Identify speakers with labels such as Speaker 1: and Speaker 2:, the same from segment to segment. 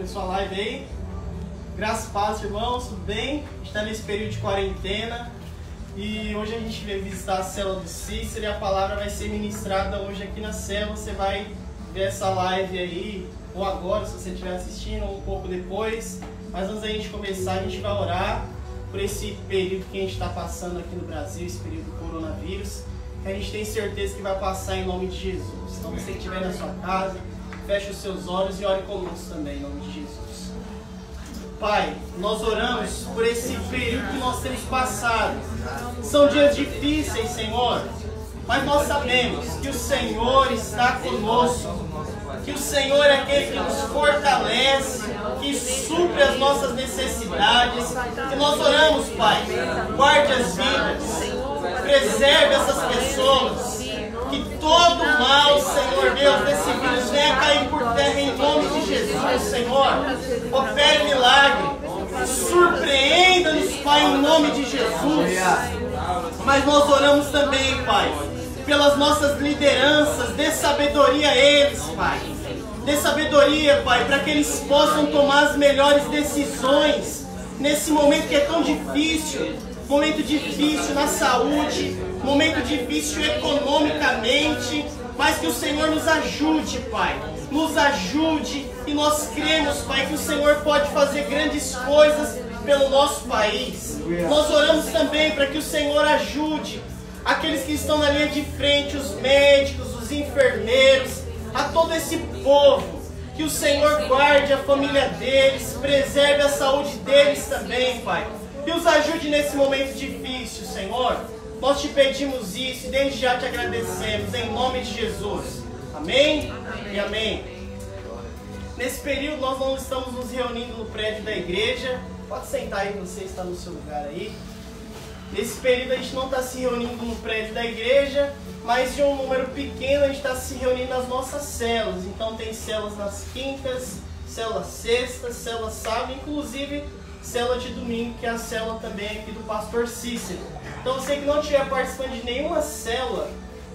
Speaker 1: Começou a live aí. Graças a Deus, irmãos, tudo bem? A gente está nesse período de quarentena e hoje a gente veio visitar a célula do Cícero e a palavra vai ser ministrada hoje aqui na célula. Você vai ver essa live aí, ou agora, se você estiver assistindo, ou um pouco depois. Mas antes da gente começar, a gente vai orar por esse período que a gente está passando aqui no Brasil, esse período do coronavírus, que a gente tem certeza que vai passar em nome de Jesus. Então, você que estiver na sua casa, feche os seus olhos e ore conosco também, em nome de Jesus. Pai, nós oramos por esse período que nós temos passado. São dias difíceis, Senhor, mas nós sabemos que o Senhor está conosco, que o Senhor é aquele que nos fortalece, que supre as nossas necessidades. E nós oramos, Pai, guarde as vidas, preserve essas pessoas, que todo mal, Senhor Deus, desse vírus venha cair por terra em nome de Jesus, Senhor. Opere milagre, surpreenda-nos, Pai, em nome de Jesus. Mas nós oramos também, Pai, pelas nossas lideranças, dê sabedoria a eles, Pai. Dê sabedoria, Pai, para que eles possam tomar as melhores decisões nesse momento que é tão difícil. Momento difícil na saúde, momento difícil economicamente, mas que o Senhor nos ajude, Pai. Nos ajude e nós cremos, Pai, que o Senhor pode fazer grandes coisas pelo nosso país. Nós oramos também para que o Senhor ajude aqueles que estão na linha de frente, os médicos, os enfermeiros, a todo esse povo. Que o Senhor guarde a família deles, preserve a saúde deles também, Pai. E os ajude nesse momento difícil, Senhor. Nós te pedimos isso e desde já te agradecemos, em nome de Jesus. Amém? E amém. Nesse período nós não estamos nos reunindo no prédio da igreja. Pode sentar aí, você está no seu lugar aí. Nesse período a gente não está se reunindo no prédio da igreja, mas de um número pequeno a gente está se reunindo nas nossas células. Então tem células nas quintas, célula sextas, célula sábado, inclusive célula de domingo, que é a célula também aqui do pastor Cícero. Então você que não estiver participando de nenhuma célula,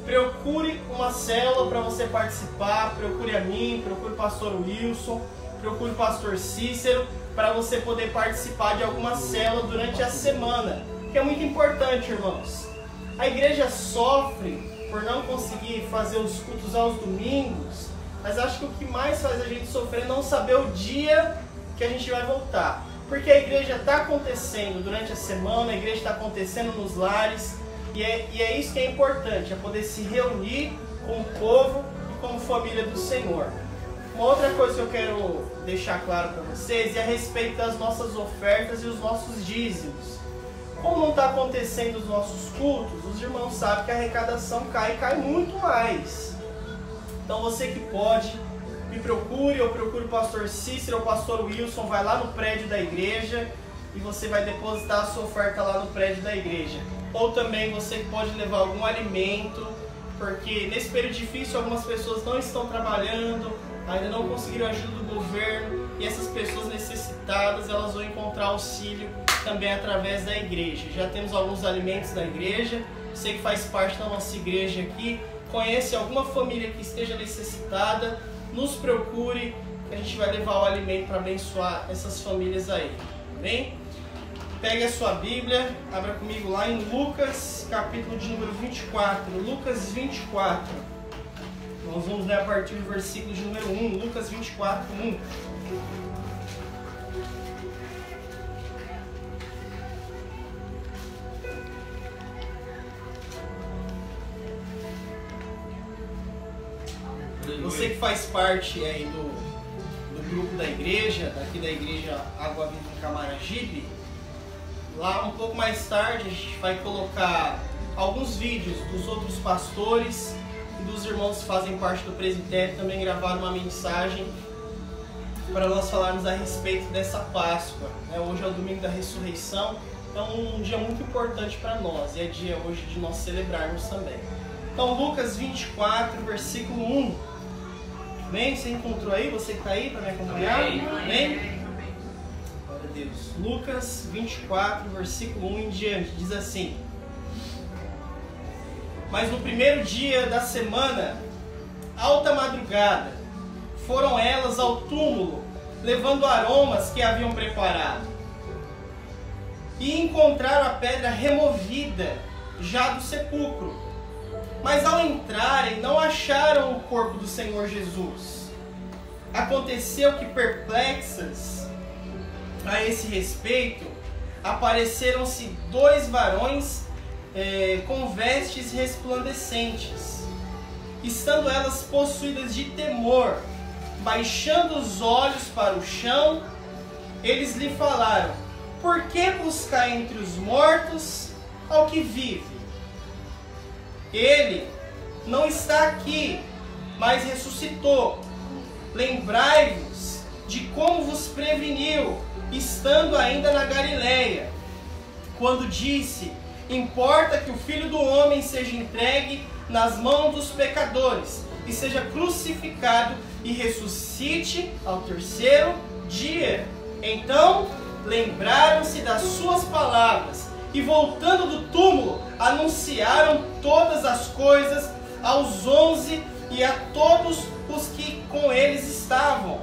Speaker 1: procure uma célula para você participar, procure a mim, procure o pastor Wilson, procure o pastor Cícero, para você poder participar de alguma célula durante a semana, que é muito importante, irmãos. A igreja sofre por não conseguir fazer os cultos aos domingos, mas acho que o que mais faz a gente sofrer é não saber o dia que a gente vai voltar. Porque a igreja está acontecendo durante a semana, a igreja está acontecendo nos lares, e é isso que é importante, é poder se reunir com o povo e como família do Senhor. Uma outra coisa que eu quero deixar claro para vocês é a respeito das nossas ofertas e os nossos dízimos. Como não está acontecendo os nossos cultos, os irmãos sabem que a arrecadação cai muito mais. Então você que pode, me procure, eu procuro o pastor Cícero ou o pastor Wilson, vai lá no prédio da igreja e você vai depositar a sua oferta lá no prédio da igreja. Ou também você pode levar algum alimento, porque nesse período difícil algumas pessoas não estão trabalhando, ainda não conseguiram ajuda do governo, e essas pessoas necessitadas, elas vão encontrar auxílio também através da igreja. Já temos alguns alimentos da igreja. Você que faz parte da nossa igreja aqui, conhece alguma família que esteja necessitada, nos procure, que a gente vai levar o alimento para abençoar essas famílias aí. Amém? Pegue a sua Bíblia, abra comigo lá em Lucas, capítulo de número 24. Lucas 24. Nós vamos ler a partir do versículo de número 1. Lucas 24, 1. Você que faz parte aí do grupo da igreja, daqui da igreja Água Viva em Camaragibe, lá um pouco mais tarde a gente vai colocar alguns vídeos dos outros pastores e dos irmãos que fazem parte do presbitério, também gravaram uma mensagem para nós falarmos a respeito dessa Páscoa. Hoje é o domingo da ressurreição, então um dia muito importante para nós, e é dia hoje de nós celebrarmos também. Então Lucas 24, versículo 1. Amém? Você encontrou aí? Você que está aí para me acompanhar? Amém? Glória a Deus. Lucas 24, versículo 1 em diante, diz assim: Mas no primeiro dia da semana, alta madrugada, foram elas ao túmulo levando aromas que haviam preparado. E encontraram a pedra removida já do sepulcro. Mas ao entrarem, não acharam o corpo do Senhor Jesus. Aconteceu que, perplexas a esse respeito, apareceram-se 2 varões com vestes resplandecentes. Estando elas possuídas de temor, baixando os olhos para o chão, eles lhe falaram: por que buscar entre os mortos ao que vive? Ele não está aqui, mas ressuscitou. Lembrai-vos de como vos preveniu, estando ainda na Galileia, quando disse: importa que o Filho do Homem seja entregue nas mãos dos pecadores, e seja crucificado e ressuscite ao 3º dia. Então lembraram-se das suas palavras, e voltando do túmulo, anunciaram todas as coisas aos 11 e a todos os que com eles estavam.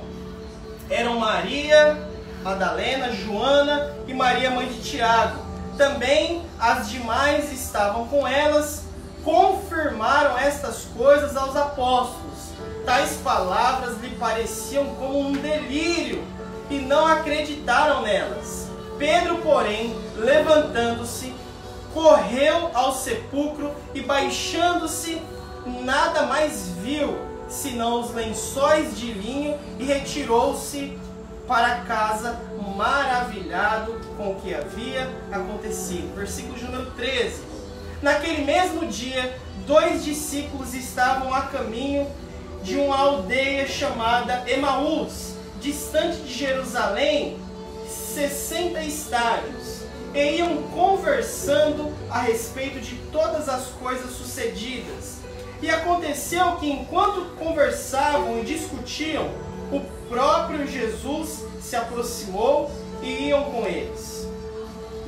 Speaker 1: Eram Maria Madalena, Joana e Maria, mãe de Tiago. Também as demais estavam com elas. Confirmaram estas coisas aos apóstolos. Tais palavras lhe pareciam como um delírio, e não acreditaram nelas. Pedro, porém, levantando-se, correu ao sepulcro e, baixando-se, nada mais viu, senão os lençóis de linho, e retirou-se para casa, maravilhado com o que havia acontecido. Versículo de número 13. Naquele mesmo dia, 2 discípulos estavam a caminho de uma aldeia chamada Emaús, distante de Jerusalém, 60 estádios, e iam conversando a respeito de todas as coisas sucedidas. E aconteceu que, enquanto conversavam e discutiam, o próprio Jesus se aproximou e iam com eles.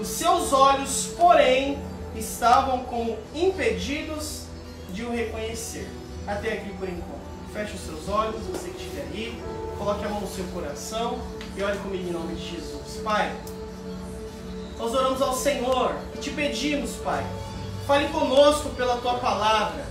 Speaker 1: Os seus olhos, porém, estavam como impedidos de o reconhecer. Até aqui por enquanto. Feche os seus olhos, você que estiver aí, coloque a mão no seu coração e ore comigo em nome de Jesus. Pai, nós oramos ao Senhor e te pedimos, Pai, fale conosco pela Tua Palavra.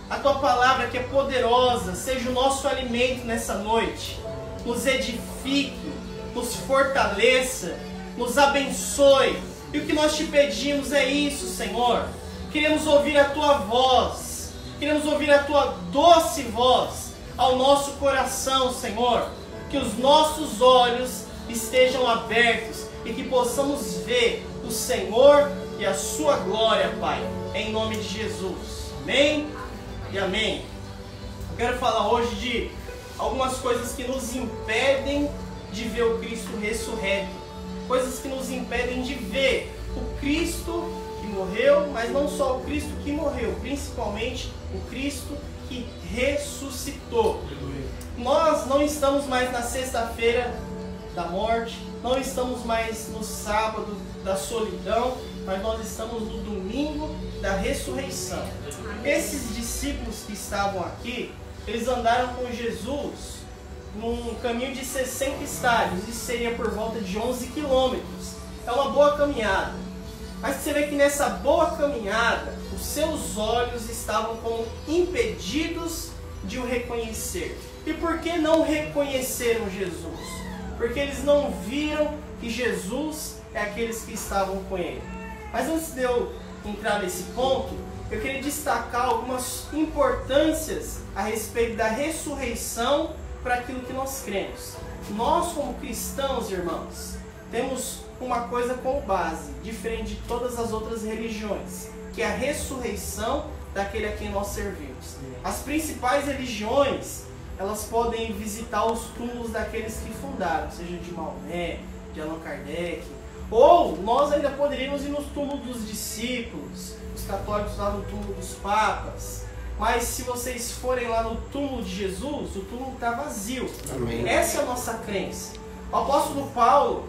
Speaker 1: A Tua Palavra, que é poderosa, seja o nosso alimento nessa noite. Nos edifique, nos fortaleça, nos abençoe. E o que nós te pedimos é isso, Senhor. Queremos ouvir a Tua voz, queremos ouvir a Tua doce voz ao nosso coração, Senhor. Que os nossos olhos estejam abertos e que possamos ver o Senhor e a Sua glória, Pai, em nome de Jesus. Amém e amém. Eu quero falar hoje de algumas coisas que nos impedem de ver o Cristo ressurreto. Coisas que nos impedem de ver o Cristo que morreu, mas não só o Cristo que morreu, principalmente o Cristo que ressuscitou. Nós não estamos mais na sexta-feira da morte, não estamos mais no sábado da solidão, mas nós estamos no domingo da ressurreição. Esses discípulos que estavam aqui, eles andaram com Jesus num caminho de 60 estádios, isso seria por volta de 11 quilômetros. É uma boa caminhada. Mas você vê que nessa boa caminhada, os seus olhos estavam como impedidos de o reconhecer. E por que não reconheceram Jesus? Porque eles não viram que Jesus é aqueles que estavam com ele. Mas antes de eu entrar nesse ponto, eu queria destacar algumas importâncias a respeito da ressurreição para aquilo que nós cremos. Nós, como cristãos, irmãos, temos uma coisa como base, diferente de todas as outras religiões, que é a ressurreição daquele a quem nós servimos. As principais religiões, elas podem visitar os túmulos daqueles que fundaram, seja de Maomé, de Allan Kardec, ou nós ainda poderíamos ir nos túmulos dos discípulos, os católicos lá no túmulo dos papas. Mas se vocês forem lá no túmulo de Jesus, o túmulo está vazio. Amém. Essa é a nossa crença. O apóstolo Paulo,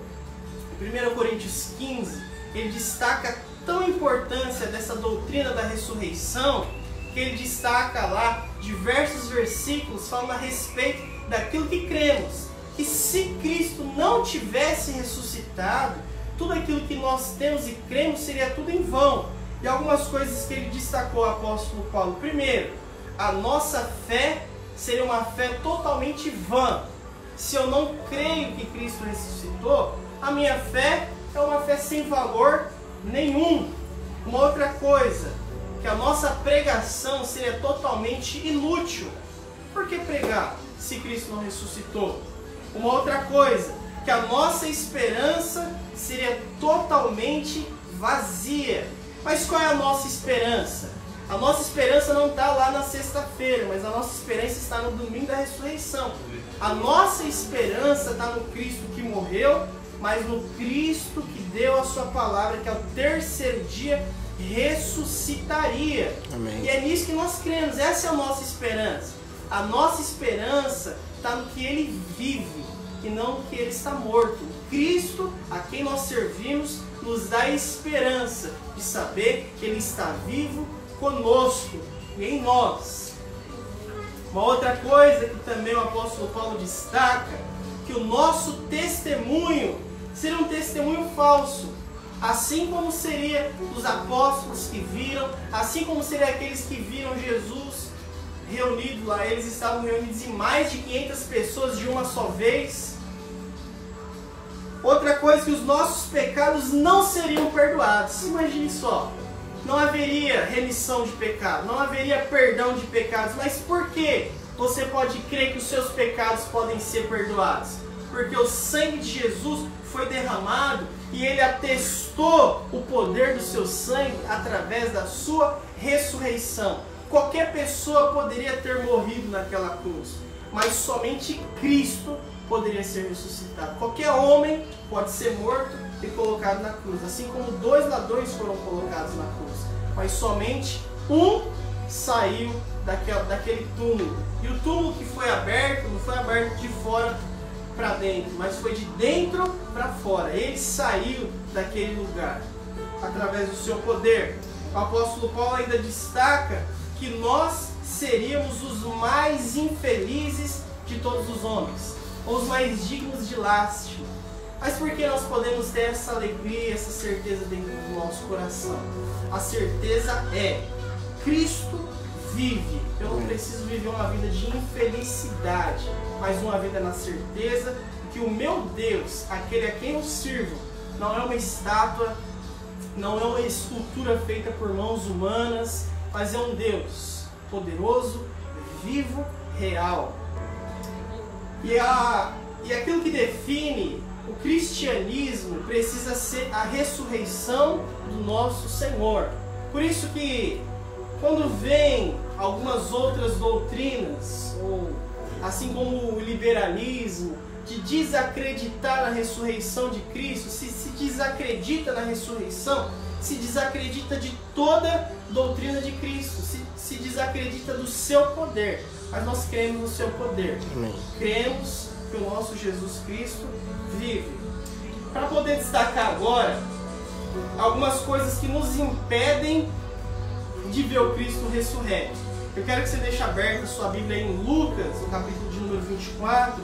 Speaker 1: em 1 Coríntios 15, ele destaca tão importância dessa doutrina da ressurreição, que ele destaca lá diversos versículos falando a respeito daquilo que cremos. que se Cristo não tivesse ressuscitado, tudo aquilo que nós temos e cremos seria tudo em vão. E algumas coisas que ele destacou, o apóstolo Paulo. Primeiro, a nossa fé seria uma fé totalmente vã. Se eu não creio que Cristo ressuscitou, a minha fé é uma fé sem valor nenhum. Uma outra coisa, que a nossa pregação seria totalmente inútil. Por que pregar se Cristo não ressuscitou? Uma outra coisa, que a nossa esperança seria totalmente vazia. Mas qual é a nossa esperança? A nossa esperança não está lá na sexta-feira, mas a nossa esperança está no domingo da ressurreição. A nossa esperança está no Cristo que morreu, mas no Cristo que deu a sua palavra, que ao terceiro dia ressuscitaria.
Speaker 2: Amém.
Speaker 1: E é nisso que nós cremos, essa é a nossa esperança. A nossa esperança está no que Ele vive e não no que Ele está morto. O Cristo, a quem nós servimos, nos dá a esperança de saber que Ele está vivo conosco e em nós. Uma outra coisa que também o apóstolo Paulo destaca, que o nosso testemunho seria um testemunho falso, assim como seria os apóstolos que viram, assim como seria aqueles que viram Jesus reunido lá. Eles estavam reunidos em mais de 500 pessoas de uma só vez. Outra coisa, que os nossos pecados não seriam perdoados. Imagine só, não haveria remissão de pecado, não haveria perdão de pecados. Mas por que você pode crer que os seus pecados podem ser perdoados? Porque o sangue de Jesus foi derramado e Ele atestou o poder do seu sangue através da sua ressurreição. Qualquer pessoa poderia ter morrido naquela cruz, mas somente Cristo poderia ser ressuscitado. Qualquer homem pode ser morto e colocado na cruz, assim como 2 ladrões foram colocados na cruz, mas somente um saiu daquele túmulo. E o túmulo que foi aberto, não foi aberto de fora para dentro, mas foi de dentro para fora. Ele saiu daquele lugar através do seu poder. O apóstolo Paulo ainda destaca que nós seríamos os mais infelizes de todos os homens, ou os mais dignos de lástima. Mas por que nós podemos ter essa alegria, essa certeza dentro do nosso coração? A certeza é: Cristo vive. Eu não preciso viver uma vida de infelicidade, mas uma vida na certeza que o meu Deus, aquele a quem eu sirvo, não é uma estátua, não é uma escultura feita por mãos humanas, mas é um Deus poderoso, vivo, real. E aquilo que define o cristianismo precisa ser a ressurreição do nosso Senhor. Por isso que quando vem algumas outras doutrinas, ou assim como o liberalismo, de desacreditar na ressurreição de Cristo, se desacredita na ressurreição, se desacredita de toda doutrina de Cristo, se desacredita do seu poder. Mas nós cremos no seu poder.
Speaker 2: Amém.
Speaker 1: Cremos que o nosso Jesus Cristo vive. Para poder destacar agora algumas coisas que nos impedem de ver o Cristo ressurreto. Eu quero que você deixe aberta a sua Bíblia em Lucas, no capítulo de número 24,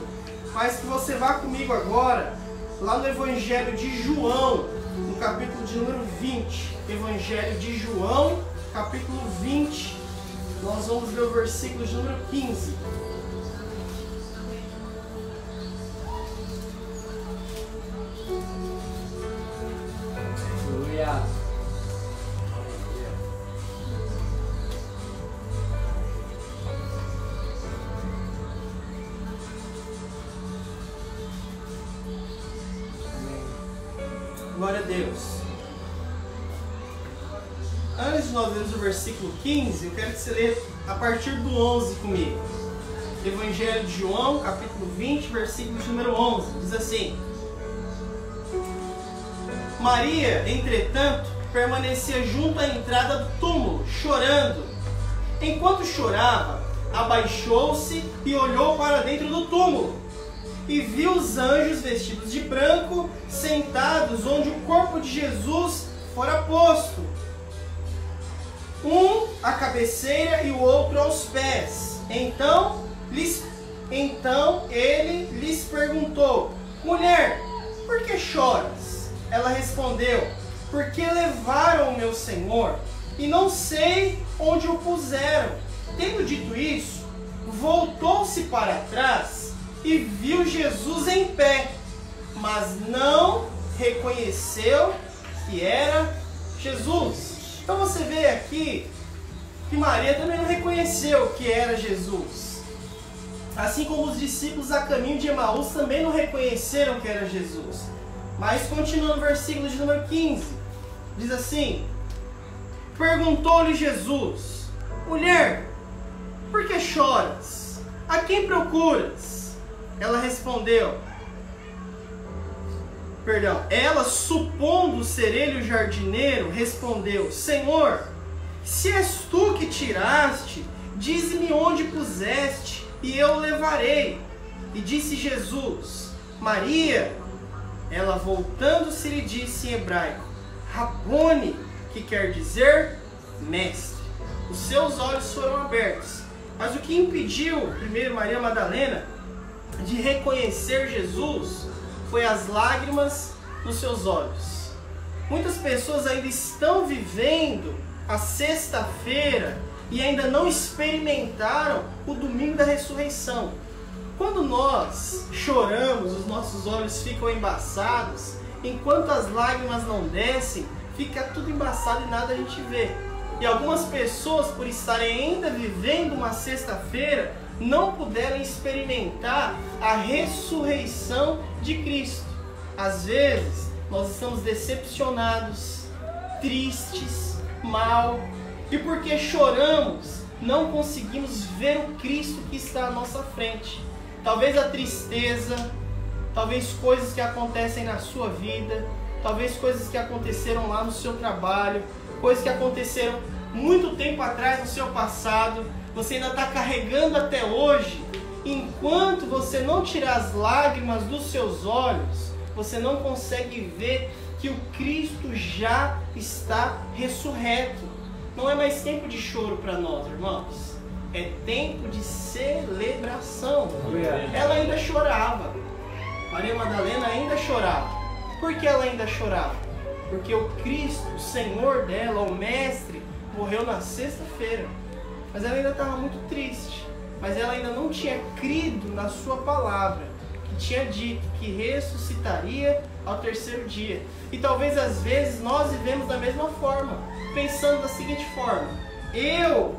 Speaker 1: mas que você vá comigo agora lá no Evangelho de João, no capítulo de número 20. Evangelho de João, capítulo 20. Nós vamos ver o versículo de número 15.
Speaker 3: Aleluia.
Speaker 1: Glória a Deus. Antes de nós lermos o versículo 15, eu quero que você leia a partir do 11 comigo. Evangelho de João, capítulo 20, versículo de número 11. Diz assim: Maria, entretanto, permanecia junto à entrada do túmulo, chorando. Enquanto chorava, abaixou-se e olhou para dentro do túmulo. E viu os anjos vestidos de branco, sentados onde o corpo de Jesus fora posto. Um à cabeceira e o outro aos pés. Então lhes Então ele lhes perguntou: mulher, por que choras? Ela respondeu: porque levaram o meu Senhor e não sei onde o puseram. Tendo dito isso, voltou-se para trás e viu Jesus em pé, mas não reconheceu que era Jesus. Então você vê aqui que Maria também não reconheceu que era Jesus. Assim como os discípulos a caminho de Emaús também não reconheceram que era Jesus. Mas continuando no versículo de número 15, diz assim: perguntou-lhe Jesus: mulher, por que choras? A quem procuras? Ela respondeu, ela, supondo ser ele o jardineiro, respondeu: Senhor, se és tu que tiraste, dize-me onde puseste, e eu o levarei. E disse Jesus: Maria. Ela, voltando-se, lhe disse em hebraico: Rabone, que quer dizer mestre. Os seus olhos foram abertos. Mas o que impediu, primeiro, Maria Madalena de reconhecer Jesus foi as lágrimas nos seus olhos. Muitas pessoas ainda estão vivendo a sexta-feira e ainda não experimentaram o domingo da ressurreição. Quando nós choramos, os nossos olhos ficam embaçados, enquanto as lágrimas não descem, fica tudo embaçado e nada a gente vê. E algumas pessoas, por estarem ainda vivendo uma sexta-feira, não puderam experimentar a ressurreição de Cristo. Às vezes, nós estamos decepcionados, tristes, mal, e porque choramos, não conseguimos ver o Cristo que está à nossa frente. Talvez a tristeza, talvez coisas que acontecem na sua vida, talvez coisas que aconteceram lá no seu trabalho, coisas que aconteceram muito tempo atrás no seu passado, você ainda está carregando até hoje. Enquanto você não tirar as lágrimas dos seus olhos, você não consegue ver que o Cristo já está ressurreto. Não é mais tempo de choro para nós, irmãos. É tempo de celebração. Ela ainda chorava. Maria Madalena ainda chorava. Por que ela ainda chorava? Porque o Cristo, o Senhor dela, o Mestre, morreu na sexta-feira. Mas ela ainda estava muito triste. Mas ela ainda não tinha crido na sua palavra, que tinha dito que ressuscitaria ao terceiro dia. E talvez às vezes nós vivemos da mesma forma, pensando da seguinte forma: eu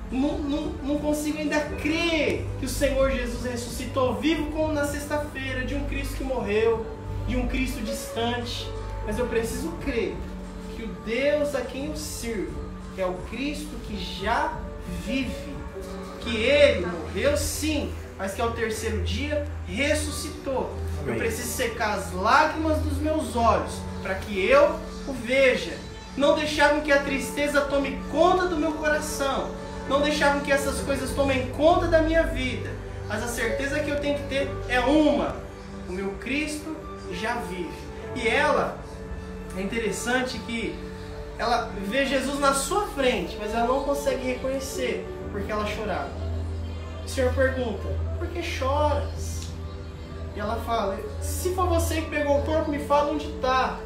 Speaker 1: não consigo ainda crer que o Senhor Jesus ressuscitou vivo como na sexta-feira, de um Cristo que morreu, de um Cristo distante. Mas eu preciso crer que o Deus a quem eu sirvo é o Cristo que já vive, que Ele morreu sim, mas que ao terceiro dia ressuscitou. Amém. Eu preciso secar as lágrimas dos meus olhos para que eu o veja. Não deixar com que a tristeza tome conta do meu coração. Não deixar com que essas coisas tomem conta da minha vida. Mas a certeza que eu tenho que ter é uma: o meu Cristo já vive. E ela, é interessante que ela vê Jesus na sua frente, mas ela não consegue reconhecer, porque ela chorava. O Senhor pergunta: por que choras? E ela fala: se for você que pegou o corpo, me fala onde está.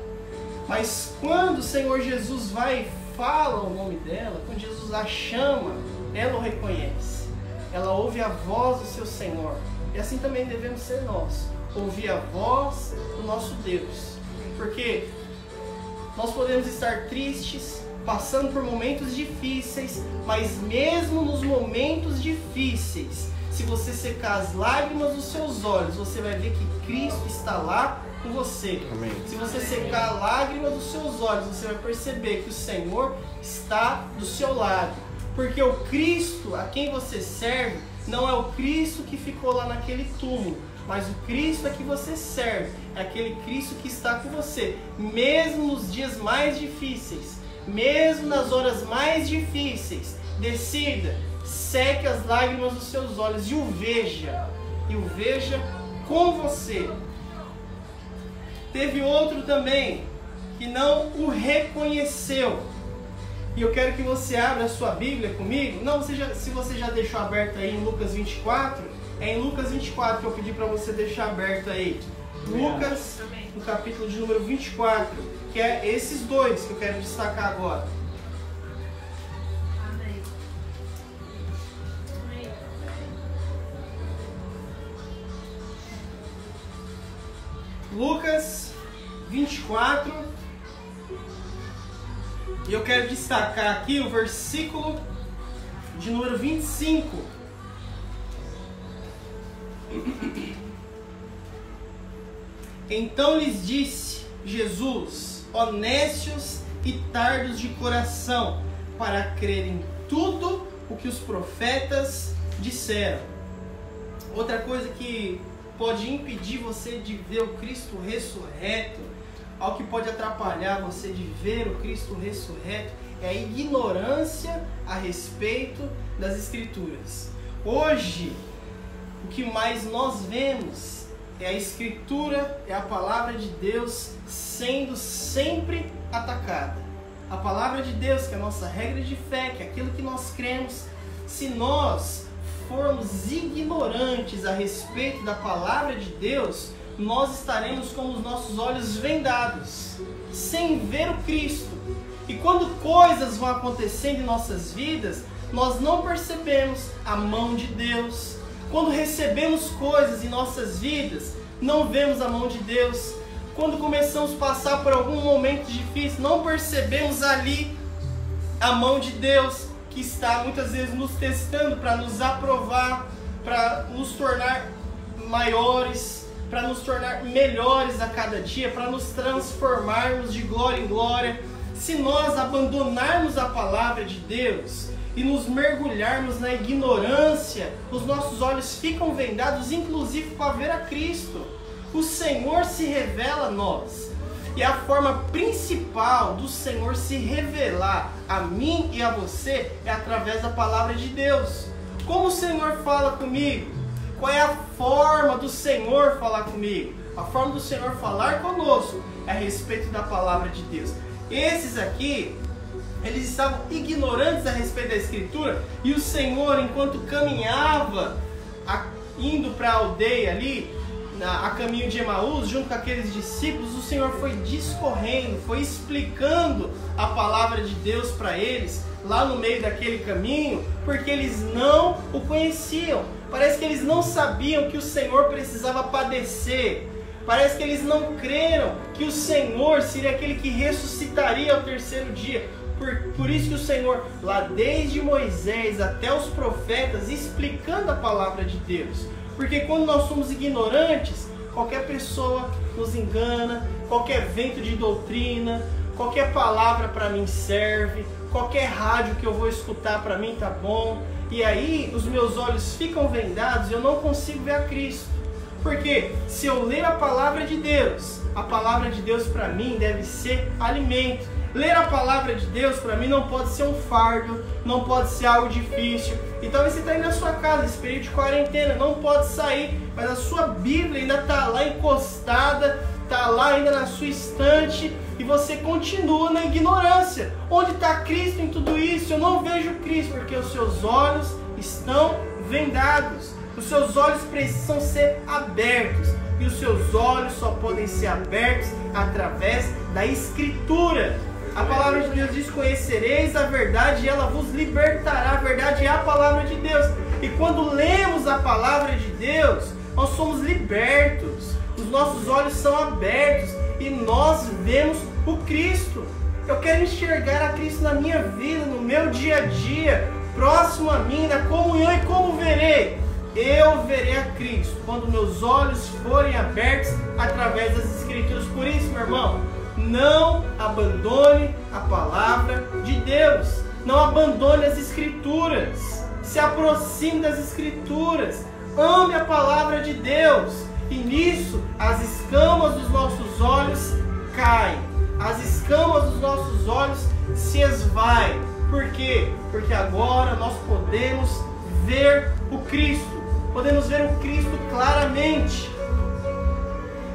Speaker 1: Mas quando o Senhor Jesus vai e fala o nome dela, quando Jesus a chama, ela o reconhece. Ela ouve a voz do seu Senhor. E assim também devemos ser nós, ouvir a voz do nosso Deus. Porque nós podemos estar tristes, passando por momentos difíceis, mas mesmo nos momentos difíceis, se você secar as lágrimas dos seus olhos, você vai ver que Cristo está lá com você. Amém. Se você secar a lágrima dos seus olhos, você vai perceber que o Senhor está do seu lado. Porque o Cristo a quem você serve não é o Cristo que ficou lá naquele túmulo, mas o Cristo a que você serve é aquele Cristo que está com você, mesmo nos dias mais difíceis, mesmo nas horas mais difíceis. Decida, seque as lágrimas dos seus olhos e o veja com você. Teve outro também que não o reconheceu. E eu quero que você abra a sua Bíblia comigo. Não, se você já deixou aberto aí em Lucas 24, é em Lucas 24 que eu pedi para você deixar aberto aí. Lucas, no capítulo de número 24, que é esses dois que eu quero destacar agora. Lucas 24, e eu quero destacar aqui o versículo de número 25. Então lhes disse Jesus: honestos e tardos de coração, para crerem tudo o que os profetas disseram. Outra coisa que pode impedir você de ver o Cristo ressurreto, algo que pode atrapalhar você de ver o Cristo ressurreto, é a ignorância a respeito das Escrituras. Hoje, o que mais nós vemos é a Escritura, é a Palavra de Deus sendo sempre atacada. A Palavra de Deus, que é a nossa regra de fé, que é aquilo que nós cremos. Se nós formos ignorantes a respeito da Palavra de Deus, nós estaremos com os nossos olhos vendados, sem ver o Cristo. E quando coisas vão acontecendo em nossas vidas, nós não percebemos a mão de Deus. Quando recebemos coisas em nossas vidas, não vemos a mão de Deus. Quando começamos a passar por algum momento difícil, não percebemos ali a mão de Deus, que está muitas vezes nos testando para nos aprovar, para nos tornar maiores, para nos tornar melhores a cada dia, para nos transformarmos de glória em glória. Se nós abandonarmos a palavra de Deus e nos mergulharmos na ignorância, os nossos olhos ficam vendados, inclusive para ver a Cristo. O Senhor se revela a nós. E a forma principal do Senhor se revelar a mim e a você é através da palavra de Deus. Como o Senhor fala comigo? Qual é a forma do Senhor falar comigo? A forma do Senhor falar conosco é a respeito da palavra de Deus. Esses aqui, eles estavam ignorantes a respeito da Escritura, e o Senhor, enquanto caminhava, indo para a aldeia ali, a caminho de Emaús, junto com aqueles discípulos, o Senhor foi discorrendo, foi explicando a palavra de Deus para eles, lá no meio daquele caminho, porque eles não o conheciam. Parece que eles não sabiam que o Senhor precisava padecer. Parece que eles não creram que o Senhor seria aquele que ressuscitaria ao terceiro dia. Por isso que o Senhor, lá desde Moisés até os profetas, explicando a palavra de Deus. Porque quando nós somos ignorantes, qualquer pessoa nos engana, qualquer vento de doutrina, qualquer palavra para mim serve, qualquer rádio que eu vou escutar para mim tá bom. E aí os meus olhos ficam vendados e eu não consigo ver a Cristo. Porque se eu ler a palavra de Deus para mim deve ser alimento. Ler a palavra de Deus para mim não pode ser um fardo, não pode ser algo difícil. E talvez você está aí na sua casa, esse período de quarentena, não pode sair, mas a sua Bíblia ainda está lá encostada, está lá ainda na sua estante, e você continua na ignorância. Onde está Cristo em tudo isso? Eu não vejo Cristo, porque os seus olhos estão vendados. Os seus olhos precisam ser abertos, e os seus olhos só podem ser abertos através da Escritura. A palavra de Deus diz: conhecereis a verdade e ela vos libertará. A verdade é a palavra de Deus. E quando lemos a palavra de Deus, nós somos libertos. Os nossos olhos são abertos e nós vemos o Cristo. Eu quero enxergar a Cristo na minha vida, no meu dia a dia, próximo a mim, na comunhão. E como verei? Eu verei a Cristo quando meus olhos forem abertos através das Escrituras. Por isso, meu irmão, não abandone a palavra de Deus. Não abandone as Escrituras. Se aproxime das Escrituras. Ame a palavra de Deus. E nisso as escamas dos nossos olhos caem. As escamas dos nossos olhos se esvaem. Por quê? Porque agora nós podemos ver o Cristo. Podemos ver o Cristo claramente.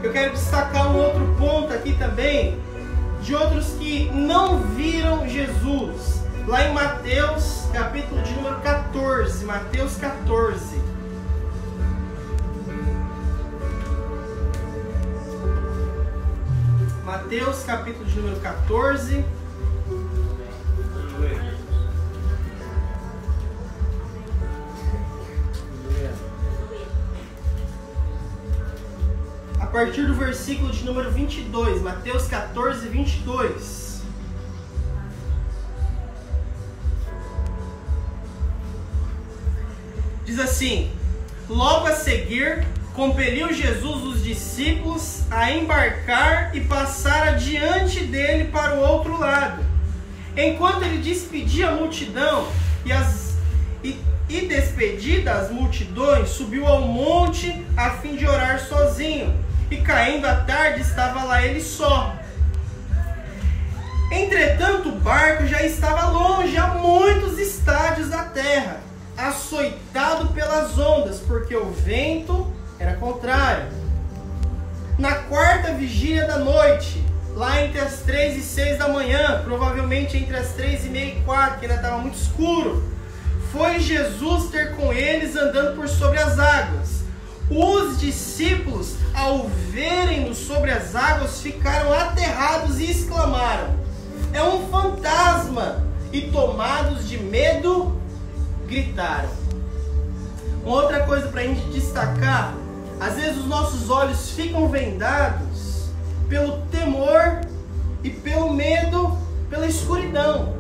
Speaker 1: Eu quero destacar um outro ponto aqui também, de outros que não viram Jesus. lá em Mateus, capítulo de número 14. Mateus 14. Mateus, capítulo de número 14. A partir do versículo de número 22. Mateus 14, 22. Diz assim: logo a seguir, compeliu Jesus os discípulos a embarcar e passar adiante dele para o outro lado. Enquanto ele despedia a multidão e despedida as multidões, subiu ao monte a fim de orar sozinho. E caindo a tarde, estava lá ele só. Entretanto, o barco já estava longe, a muitos estádios da terra, açoitado pelas ondas, porque o vento era contrário. Na quarta vigília da noite, lá entre as 3 e 6 da manhã, provavelmente entre as 3:30 e 4, que ainda estava muito escuro, foi Jesus ter com eles andando por sobre as águas. Os discípulos, ao verem-no sobre as águas, ficaram aterrados e exclamaram: é um fantasma! E tomados de medo, gritaram. Uma outra coisa para a gente destacar: às vezes os nossos olhos ficam vendados pelo temor e pelo medo, pela escuridão.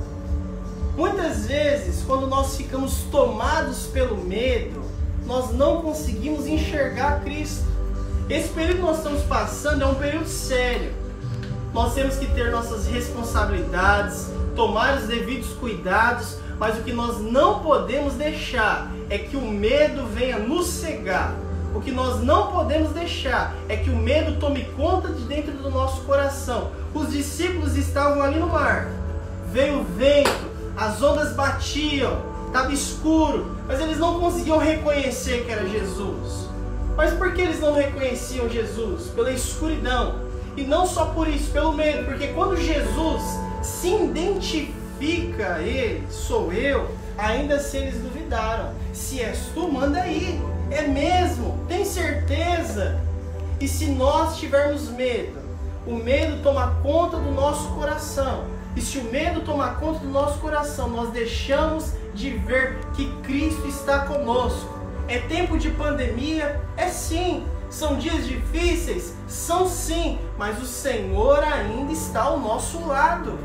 Speaker 1: Muitas vezes, quando nós ficamos tomados pelo medo, nós não conseguimos enxergar Cristo. Esse período que nós estamos passando é um período sério. Nós temos que ter nossas responsabilidades, tomar os devidos cuidados, mas o que nós não podemos deixar é que o medo venha nos cegar. O que nós não podemos deixar é que o medo tome conta de dentro do nosso coração. Os discípulos estavam ali no mar. Veio o vento, as ondas batiam, estava escuro, mas eles não conseguiam reconhecer que era Jesus. Mas por que eles não reconheciam Jesus? Pela escuridão. E não só por isso, pelo medo. Porque quando Jesus se identifica a ele, sou eu, ainda assim eles duvidaram. Se és tu, manda aí. É mesmo? Tem certeza? E se nós tivermos medo, o medo toma conta do nosso coração. E se o medo tomar conta do nosso coração, nós deixamos de ver que Cristo está conosco. É tempo de pandemia? É sim. São dias difíceis? São sim. Mas o Senhor ainda está ao nosso lado.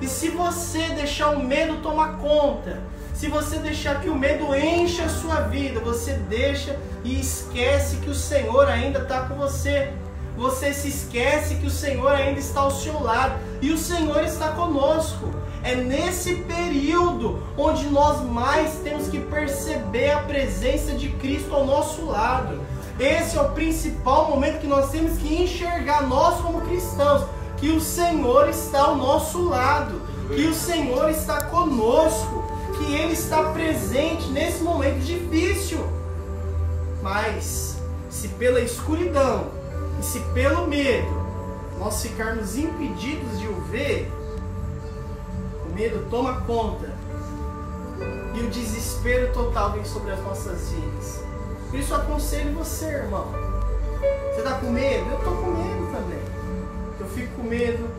Speaker 1: E se você deixar o medo tomar conta, se você deixar que o medo encha a sua vida, você deixa e esquece que o Senhor ainda está com você. Você se esquece que o Senhor ainda está ao seu lado. E o Senhor está conosco. É nesse período onde nós mais temos que perceber a presença de Cristo ao nosso lado. Esse é o principal momento que nós temos que enxergar, nós como cristãos, que o Senhor está ao nosso lado, que o Senhor está conosco, que Ele está presente nesse momento difícil. Mas, se pela escuridão e se pelo medo nós ficarmos impedidos de o ver, o medo toma conta e o desespero total vem sobre as nossas vidas. Por isso eu aconselho você, irmão. Você está com medo? Eu estou com medo também. Eu fico com medo,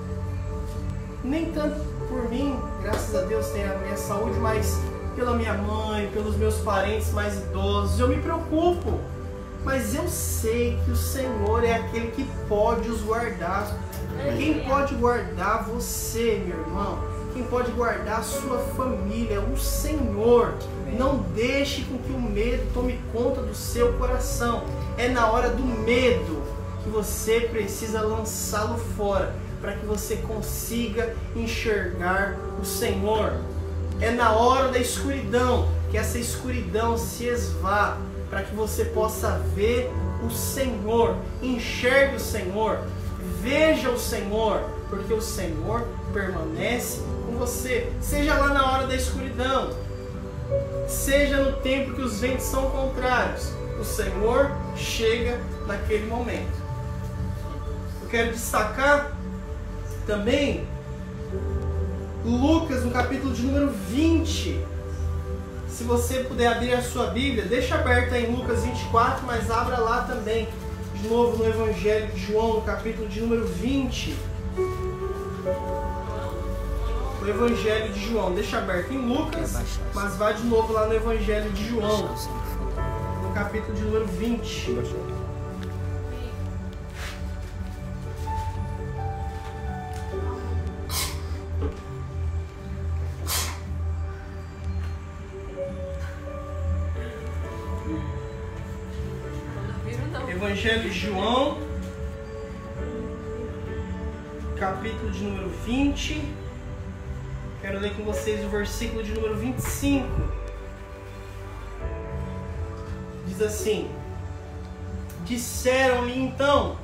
Speaker 1: nem tanto por mim, graças a Deus tenho a minha saúde, mas pela minha mãe, pelos meus parentes mais idosos. Eu me preocupo, mas eu sei que o Senhor é aquele que pode os guardar. Quem pode guardar você, meu irmão? Quem pode guardar a sua família? É o Senhor. Não deixe com que o medo tome conta do seu coração. É na hora do medo que você precisa lançá-lo fora, para que você consiga enxergar o Senhor. É na hora da escuridão que essa escuridão se esvá, para que você possa ver o Senhor, enxergue o Senhor, veja o Senhor, porque o Senhor permanece com você, seja lá na hora da escuridão, seja no tempo que os ventos são contrários, o Senhor chega naquele momento. Eu quero destacar também Lucas, no capítulo de número 20. Se você puder abrir a sua Bíblia, deixa aberta em Lucas 24, mas abra lá também. De novo no Evangelho de João, no capítulo de número 20. O Evangelho de João, deixa aberto em Lucas, mas vá de novo lá no Evangelho de João, no capítulo de número 20. Evangelho de João, capítulo de número 20. Quero ler com vocês o versículo de número 25. Diz assim: disseram-lhe então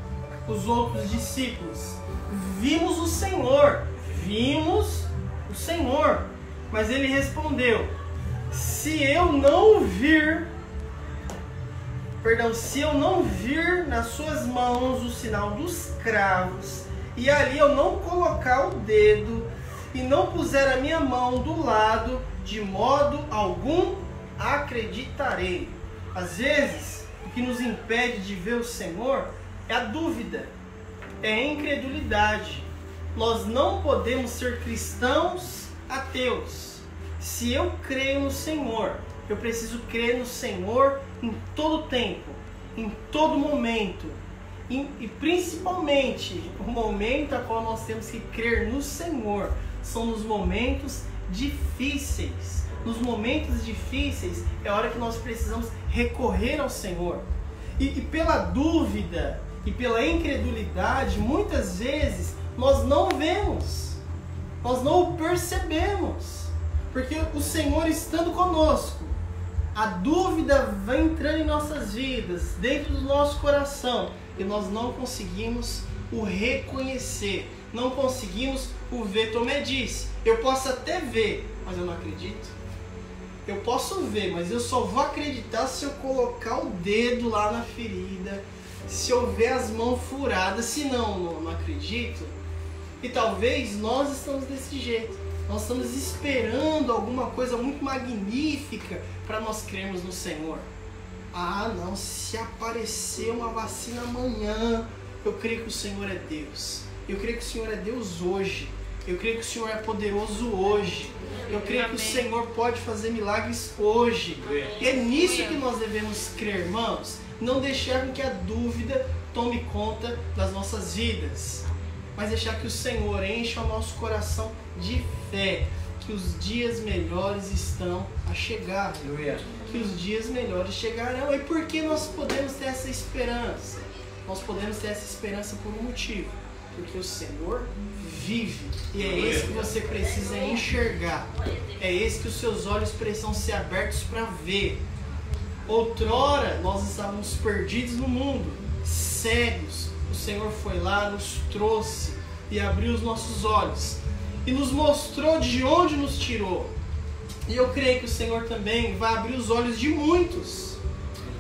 Speaker 1: os outros discípulos: vimos o Senhor, vimos o Senhor. Mas ele respondeu: se eu não vir nas suas mãos o sinal dos cravos, e ali eu não colocar o dedo, e não puser a minha mão do lado, de modo algum acreditarei. Às vezes, o que nos impede de ver o Senhor é a dúvida, é a incredulidade. Nós não podemos ser cristãos ateus. Se eu creio no Senhor, eu preciso crer no Senhor em todo tempo, em todo momento. E principalmente, o momento a qual nós temos que crer no Senhor são nos momentos difíceis. Nos momentos difíceis é a hora que nós precisamos recorrer ao Senhor. E pela dúvida e pela incredulidade, muitas vezes nós não vemos, nós não o percebemos. Porque o Senhor estando conosco, a dúvida vai entrando em nossas vidas, dentro do nosso coração, e nós não conseguimos o reconhecer, não conseguimos o ver. Tomé disse: eu posso até ver, mas eu não acredito. Eu posso ver, mas eu só vou acreditar se eu colocar o dedo lá na ferida, se eu ver as mãos furadas, senão não acredito. E talvez nós estamos desse jeito. Nós estamos esperando alguma coisa muito magnífica para nós crermos no Senhor. Ah, não, se aparecer uma vacina amanhã, eu creio que o Senhor é Deus. Eu creio que o Senhor é Deus hoje. Eu creio que o Senhor é poderoso hoje. Eu creio que o Senhor pode fazer milagres hoje. E é nisso que nós devemos crer, irmãos. Não deixar que a dúvida tome conta das nossas vidas, mas deixar que o Senhor encha o nosso coração de fé, que os dias melhores estão a chegar, que os dias melhores chegarão. E por que nós podemos ter essa esperança? Nós podemos ter essa esperança por um motivo: porque o Senhor vive, e é esse que você precisa enxergar, é esse que os seus olhos precisam ser abertos para ver. Outrora nós estávamos perdidos no mundo, cegos. O Senhor foi lá, nos trouxe e abriu os nossos olhos e nos mostrou de onde nos tirou. E eu creio que o Senhor também vai abrir os olhos de muitos.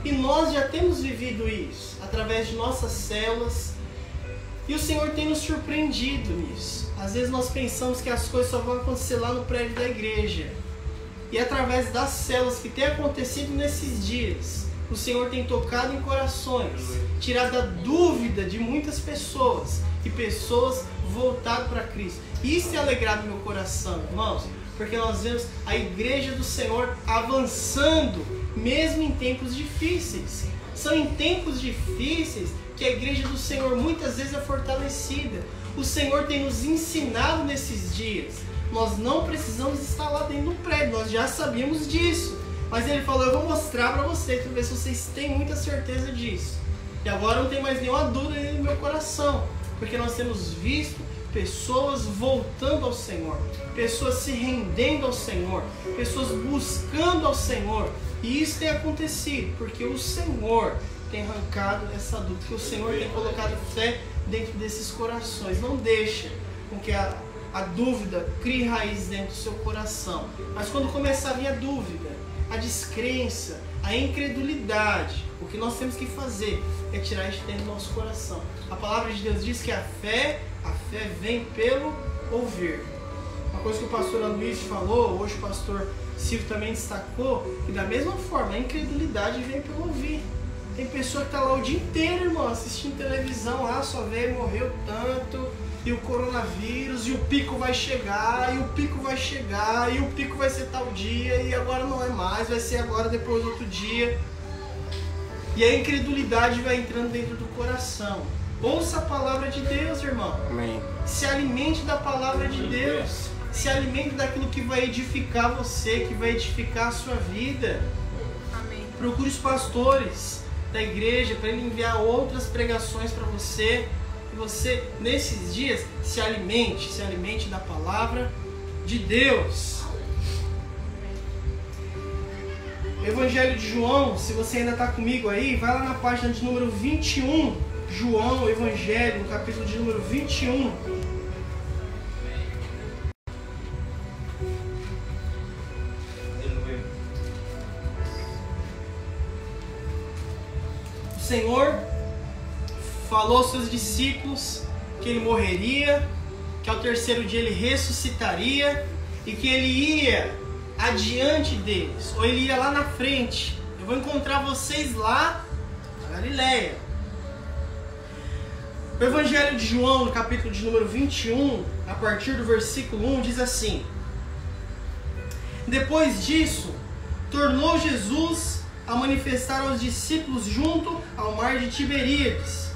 Speaker 1: E nós já temos vivido isso através de nossas células. E o Senhor tem nos surpreendido nisso. Às vezes nós pensamos que as coisas só vão acontecer lá no prédio da igreja. E através das células que tem acontecido nesses dias, o Senhor tem tocado em corações, tirado a dúvida de muitas pessoas, e pessoas voltadas para Cristo. Isso tem alegrado meu coração, irmãos, porque nós vemos a igreja do Senhor avançando, mesmo em tempos difíceis. São em tempos difíceis que a igreja do Senhor muitas vezes é fortalecida. O Senhor tem nos ensinado nesses dias. Nós não precisamos estar lá dentro do prédio, nós já sabíamos disso. Mas Ele falou: eu vou mostrar para vocês, para ver se vocês têm muita certeza disso. E agora não tem mais nenhuma dúvida no meu coração, porque nós temos visto pessoas voltando ao Senhor, pessoas se rendendo ao Senhor, pessoas buscando ao Senhor. E isso tem acontecido porque o Senhor tem arrancado essa dúvida, porque o Senhor tem colocado fé dentro desses corações. Não deixa com que a dúvida crie raiz dentro do seu coração. Mas quando começar a vir a dúvida, a descrença, a incredulidade, o que nós temos que fazer é tirar isso dentro do nosso coração. A palavra de Deus diz que a fé vem pelo ouvir.
Speaker 2: Uma coisa que o pastor Aloysio falou, hoje o pastor Silvio também destacou, que da mesma forma, a incredulidade vem pelo ouvir. Tem pessoa que está lá o dia inteiro, irmão, assistindo televisão, sua velha morreu tanto, e o coronavírus, e o pico vai chegar, e o pico vai chegar, e o pico vai ser tal dia, e agora não é mais, vai ser agora, depois outro dia. E a incredulidade vai entrando dentro do coração. Ouça a palavra de Deus, irmão.
Speaker 3: Amém.
Speaker 2: Se alimente da palavra de Deus. Se alimente daquilo que vai edificar você, que vai edificar a sua vida.
Speaker 4: Amém.
Speaker 2: Procure os pastores da igreja para ele enviar outras pregações para você. E você, nesses dias, se alimente da palavra de Deus. Evangelho de João, se você ainda está comigo aí, vai lá na página de número 21. João, Evangelho, no capítulo de número 21. O Senhor falou aos seus discípulos que ele morreria, que ao terceiro dia ele ressuscitaria e que ele ia adiante deles, ou ele ia lá na frente. Eu vou encontrar vocês lá na Galileia. O Evangelho de João, no capítulo de número 21, a partir do versículo 1, diz assim: Depois disso, tornou Jesus a manifestar aos discípulos junto ao mar de Tiberíades.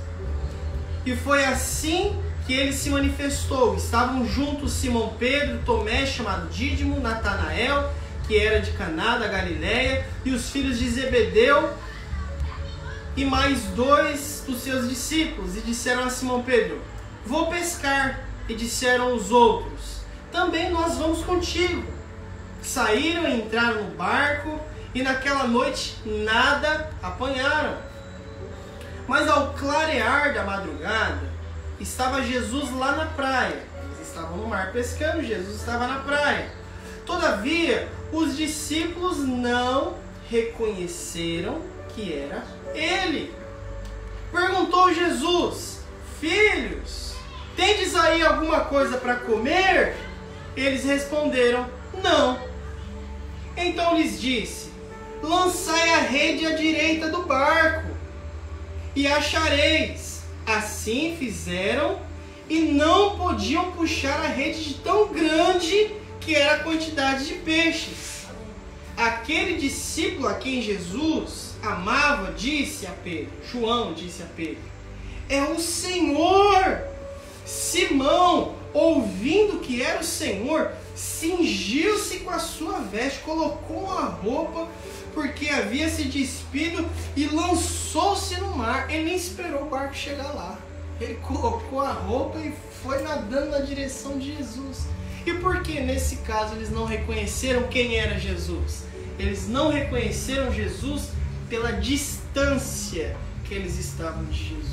Speaker 2: E foi assim que ele se manifestou. Estavam juntos Simão Pedro, Tomé, chamado Dídimo, Natanael, que era de Caná da Galileia, e os filhos de Zebedeu, e mais 2 dos seus discípulos. E disseram a Simão Pedro: Vou pescar. E disseram os outros: Também nós vamos contigo. Saíram e entraram no barco, e naquela noite nada apanharam. Mas ao clarear da madrugada, estava Jesus lá na praia. Eles estavam no mar pescando, Jesus estava na praia. Todavia, os discípulos não reconheceram que era ele. Perguntou Jesus: Filhos, tendes aí alguma coisa para comer? Eles responderam: Não. Então lhes disse: Lançai a rede à direita do barco, e achareis. Assim fizeram, e não podiam puxar a rede de tão grande que era a quantidade de peixes. Aquele discípulo a quem Jesus amava disse a Pedro, João disse a Pedro: É o Senhor. Simão, ouvindo que era o Senhor, cingiu-se com a sua veste, colocou uma roupa, porque havia se despido, e lançou-se no mar. Ele nem esperou o barco chegar lá. Ele colocou a roupa e foi nadando na direção de Jesus. E por que nesse caso eles não reconheceram quem era Jesus? Eles não reconheceram Jesus pela distância que eles estavam de Jesus.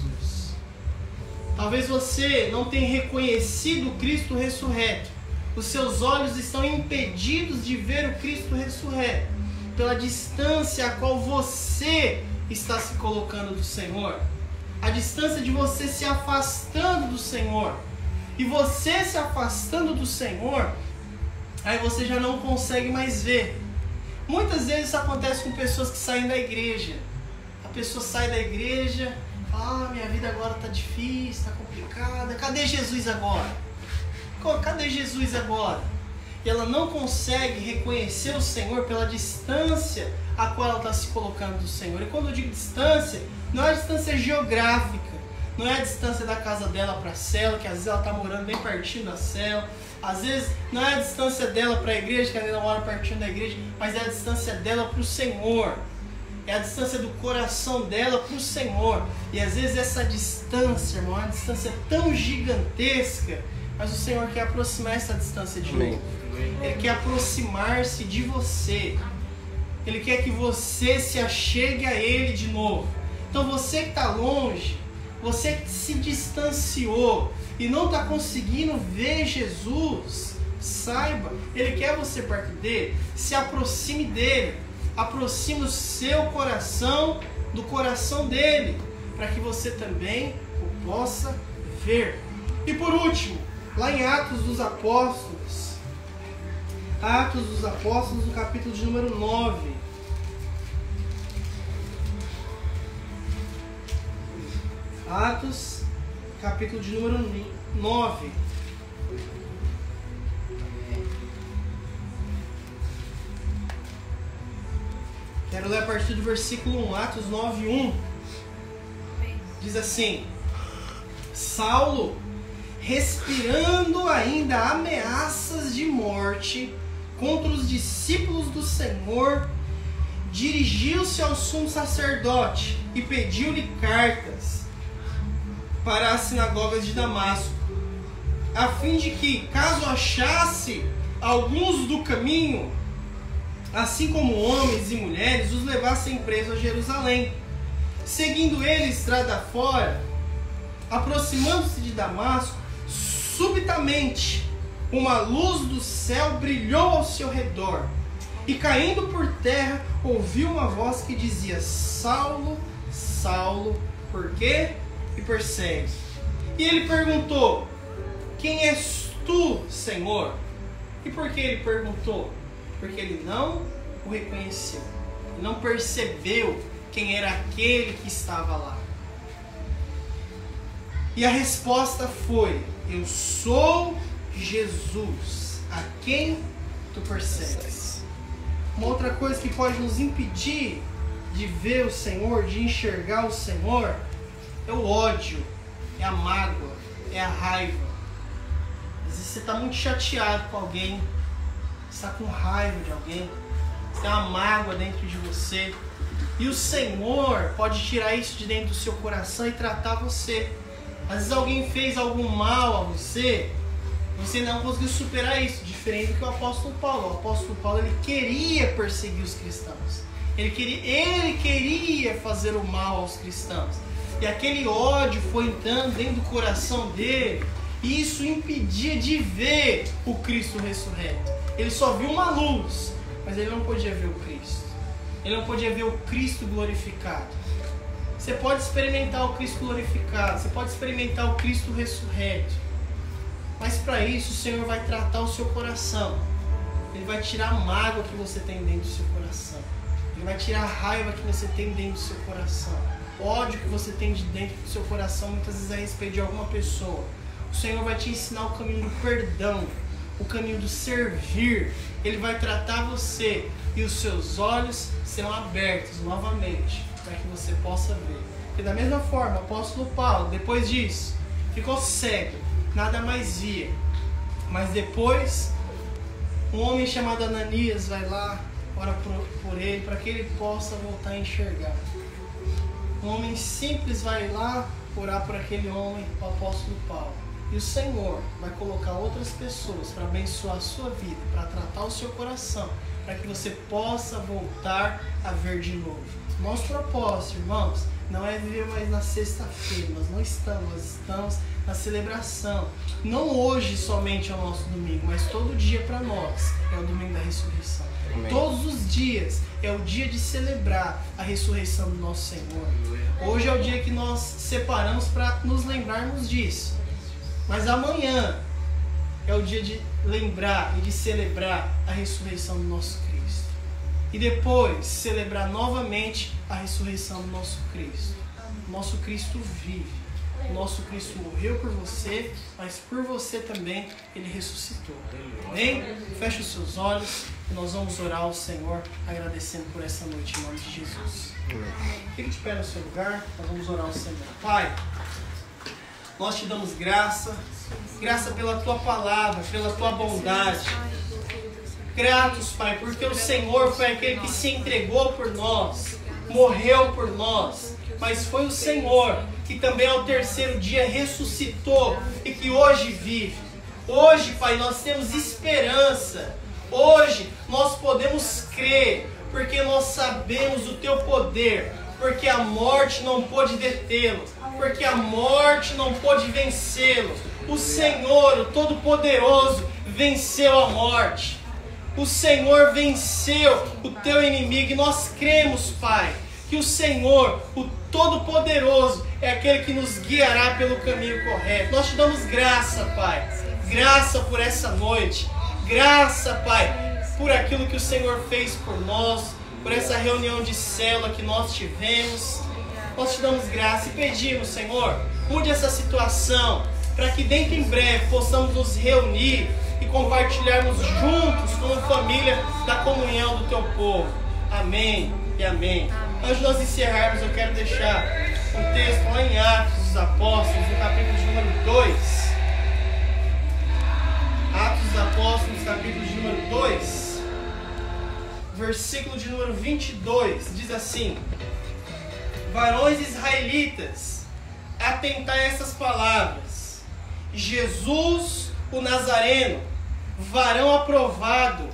Speaker 2: Talvez você não tenha reconhecido o Cristo ressurreto. Os seus olhos estão impedidos de ver o Cristo ressurreto pela distância a qual você está se colocando do Senhor. A distância de você se afastando do Senhor. E você se afastando do Senhor, aí você já não consegue mais ver. Muitas vezes isso acontece com pessoas que saem da igreja. A pessoa sai da igreja, fala: minha vida agora está difícil, está complicada. Cadê Jesus agora? Cadê Jesus agora? E ela não consegue reconhecer o Senhor pela distância a qual ela está se colocando do Senhor. E quando eu digo distância, não é a distância geográfica, não é a distância da casa dela para a célula, que às vezes ela está morando bem pertinho da célula, às vezes não é a distância dela para a igreja, que ela mora pertinho da igreja, mas é a distância dela para o Senhor. É a distância do coração dela para o Senhor. E às vezes essa distância, irmão, é uma distância tão gigantesca, mas o Senhor quer aproximar essa distância de novo. Ele quer aproximar-se de você. Ele quer que você se achegue a Ele de novo. Então você que está longe, você que se distanciou e não está conseguindo ver Jesus, saiba, Ele quer você perto dele. Se aproxime dele. Aproxime o seu coração do coração dele, para que você também o possa ver. E por último, lá em Atos dos Apóstolos, Atos dos Apóstolos, no capítulo de número 9. Atos, capítulo de número 9. Quero ler a partir do versículo 1, Atos 9, 1. Diz assim: Saulo, respirando ainda ameaças de morte contra os discípulos do Senhor, dirigiu-se ao sumo sacerdote e pediu-lhe cartas para as sinagogas de Damasco, a fim de que, caso achasse alguns do caminho, assim como homens e mulheres, os levassem presos a Jerusalém. Seguindo ele estrada fora, aproximando-se de Damasco, subitamente uma luz do céu brilhou ao seu redor, e caindo por terra, ouviu uma voz que dizia: Saulo, Saulo, por que me persegue? E ele perguntou: Quem és tu, Senhor? E por que ele perguntou? Porque ele não o reconheceu, não percebeu quem era aquele que estava lá. E a resposta foi: Eu sou Jesus, a quem tu persegues. Uma outra coisa que pode nos impedir de ver o Senhor, de enxergar o Senhor, é o ódio, é a mágoa, é a raiva. Às vezes você está muito chateado com alguém, você está com raiva de alguém, você tem uma mágoa dentro de você, e o Senhor pode tirar isso de dentro do seu coração e tratar você. Às vezes alguém fez algum mal a você não conseguiu superar isso, diferente do que o apóstolo Paulo. O apóstolo Paulo, ele queria perseguir os cristãos, ele queria fazer o mal aos cristãos, e aquele ódio foi entrando dentro do coração dele, e isso impedia de ver o Cristo ressurreto. Ele só viu uma luz, mas ele não podia ver o Cristo. Ele não podia ver o Cristo glorificado. Você pode experimentar o Cristo glorificado, você pode experimentar o Cristo ressurreto, mas para isso o Senhor vai tratar o seu coração. Ele vai tirar a mágoa que você tem dentro do seu coração. Ele vai tirar a raiva que você tem dentro do seu coração. O ódio que você tem de dentro do seu coração, muitas vezes a respeito de alguma pessoa. O Senhor vai te ensinar o caminho do perdão, o caminho do servir. Ele vai tratar você e os seus olhos serão abertos novamente para que você possa ver. Porque da mesma forma, o apóstolo Paulo, depois disso, ficou cego, nada mais via. Mas depois, um homem chamado Ananias vai lá, ora por ele, para que ele possa voltar a enxergar. Um homem simples vai lá orar por aquele homem, o apóstolo Paulo. E o Senhor vai colocar outras pessoas para abençoar a sua vida, para tratar o seu coração, para que você possa voltar a ver de novo. Nosso propósito, irmãos, não é viver mais na sexta-feira. Nós estamos na celebração. Não hoje somente é o nosso domingo, mas todo dia para nós é o domingo da ressurreição. Amém. Todos os dias é o dia de celebrar a ressurreição do nosso Senhor. Hoje é o dia que nós separamos para nos lembrarmos disso. Mas amanhã é o dia de lembrar e de celebrar a ressurreição do nosso Cristo. E depois celebrar novamente a ressurreição do nosso Cristo. Nosso Cristo vive. O nosso Cristo morreu por você, mas por você também Ele ressuscitou. Amém? Feche os seus olhos e nós vamos orar ao Senhor agradecendo por essa noite em nome de Jesus. Fique de pé no seu lugar, nós vamos orar ao Senhor. Pai, nós te damos graça pela Tua palavra, pela Tua bondade. Gratos, Pai, porque o Senhor foi aquele que se entregou por nós, morreu por nós, mas foi o Senhor que também ao terceiro dia ressuscitou e que hoje vive. Hoje, Pai, nós temos esperança. Hoje nós podemos crer, porque nós sabemos o Teu poder, porque a morte não pôde detê-lo, porque a morte não pôde vencê-lo. O Senhor, o Todo-Poderoso, venceu a morte. O Senhor venceu o teu inimigo e nós cremos, Pai, que o Senhor, o Todo-Poderoso, é aquele que nos guiará pelo caminho correto. Nós te damos graça, Pai. Graça por essa noite. Graça, Pai, por aquilo que o Senhor fez por nós, por essa reunião de célula que nós tivemos. Nós te damos graça e pedimos, Senhor, mude essa situação, para que dentro em breve possamos nos reunir e compartilharmos juntos como família da comunhão do teu povo. Amém e amém. Antes de nós encerrarmos, eu quero deixar um texto lá em Atos dos Apóstolos, no capítulo de número 2. Atos dos Apóstolos, capítulo de número 2, versículo de número 22, diz assim: varões israelitas, atentai a essas palavras. Jesus, o Nazareno, varão aprovado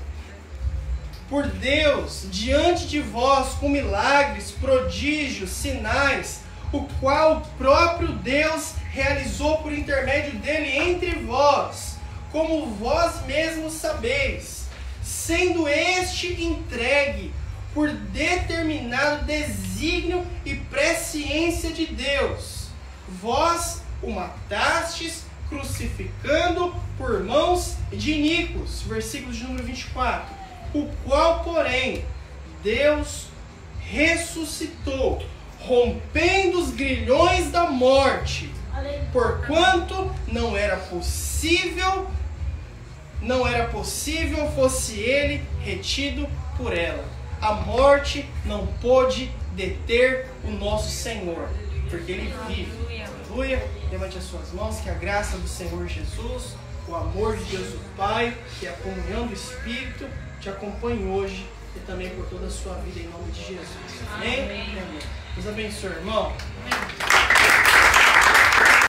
Speaker 2: por Deus diante de vós com milagres, prodígios, sinais, o qual o próprio Deus realizou por intermédio dele entre vós, como vós mesmos sabeis, sendo este entregue por determinado desígnio e presciência de Deus. Vós o matastes, crucificando por mãos de iníquos. Versículo de número 24. O qual, porém, Deus ressuscitou, rompendo os grilhões da morte, porquanto não era possível fosse ele retido por ela. A morte não pôde deter o nosso Senhor, porque ele vive. Aleluia. Levante as suas mãos, que a graça do Senhor Jesus, o amor de Deus o Pai, que a comunhão do Espírito te acompanhe hoje e também por toda a sua vida, em nome de Jesus. Amém? Amém. Deus abençoe, irmão. Amém.